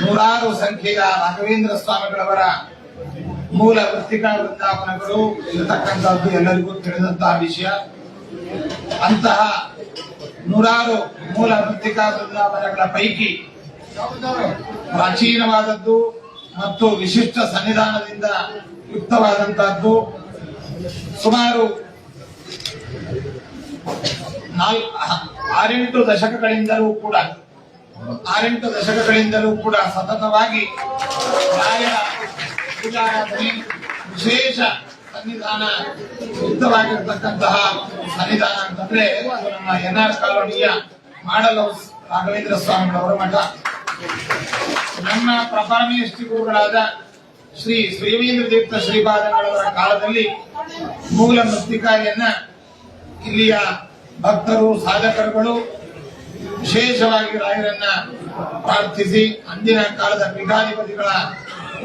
ನೂರಾರು ಸಂಖ್ಯೆಯ ರಾಘವೇಂದ್ರ ಸ್ವಾಮಿಗಳವರ ಮೂಲ ವೃತ್ತಿಕಾ ವೃಂದಾವನಗಳು ಇರತಕ್ಕಂಥದ್ದು ಎಲ್ಲರಿಗೂ ತಿಳಿದಂತಹ ವಿಷಯ. ಅಂತಹ ನೂರಾರು ಮೂಲ ವೃತ್ತಿಕಾ ವೃಂದಾವನಗಳ ಪೈಕಿ ಪ್ರಾಚೀನವಾದದ್ದು ಮತ್ತು ವಿಶಿಷ್ಟ ಸನ್ನಿಧಾನದಿಂದ ಯುಕ್ತವಾದಂತಹದ್ದು ಸುಮಾರು 6-8 ದಶಕಗಳಿಂದಲೂ ಕೂಡ ಸತತವಾಗಿ ರಾಯರ ಪೂಜಾರಾಧನೆ ವಿಶೇಷ ಸನ್ನಿಧಾನ ಯುಕ್ತವಾಗಿರತಕ್ಕಂತಹ ಸನ್ನಿಧಾನ ಅಂತಂದ್ರೆ ನಮ್ಮ NR ಕಾಲೋನಿಯ ಮಾಡಲ್ ಹೌಸ್ ರಾಘವೇಂದ್ರ ಸ್ವಾಮಿಗಳವರ ಮಠ. ನಮ್ಮ ಪ್ರಪರಮೇಷ್ಠಿ ಗುರುಗಳಾದ ಶ್ರೀ ಶ್ರೀವೇಂದ್ರ ತೀರ್ಥ ಶ್ರೀಪಾದಂಗಳವರ ಕಾಲದಲ್ಲಿ ಮೂಲ ಮೃತ್ತಿಕಾರಿಯನ್ನ ಇಲ್ಲಿಯ ಭಕ್ತರು ಸಾಧಕರುಗಳು ವಿಶೇಷವಾಗಿ ರಾಯರನ್ನ ಪ್ರಾರ್ಥಿಸಿ ಅಂದಿನ ಕಾಲದ ಪೀಠಾಧಿಪತಿಗಳ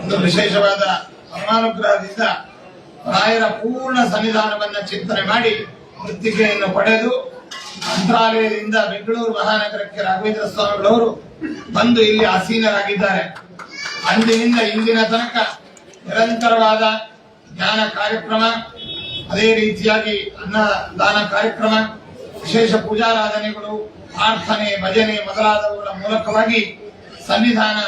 ಒಂದು ವಿಶೇಷವಾದ ಪರಮಾನುಗ್ರಹದಿಂದ ರಾಯರ ಪೂರ್ಣ ಸನ್ನಿಧಾನವನ್ನ ಚಿಂತನೆ ಮಾಡಿ ಮೃತ್ತಿಕೆಯನ್ನು ಪಡೆದು ಮಂತ್ರಾಲಯದಿಂದ ಬೆಂಗಳೂರು ಮಹಾನಗರಕ್ಕೆ ರಾಘವೇಂದ್ರ ಸ್ವಾಮಿಗಳವರು ಬಂದು ಇಲ್ಲಿ ಆಸೀನರಾಗಿದ್ದಾರೆ. ಅಂದಿನಿಂದ ಇಂದಿನ ತನಕ ನಿರಂತರವಾದ ಜ್ಞಾನ ಕಾರ್ಯಕ್ರಮ, ಅದೇ ರೀತಿಯಾಗಿ ಅನ್ನದಾನ ಕಾರ್ಯಕ್ರಮ, ವಿಶೇಷ ಪೂಜಾರಾಧನೆಗಳು, ಪ್ರಾರ್ಥನೆ, ಭಜನೆ ಮೊದಲಾದವುಗಳ ಮೂಲಕವಾಗಿ ಸನ್ನಿಧಾನ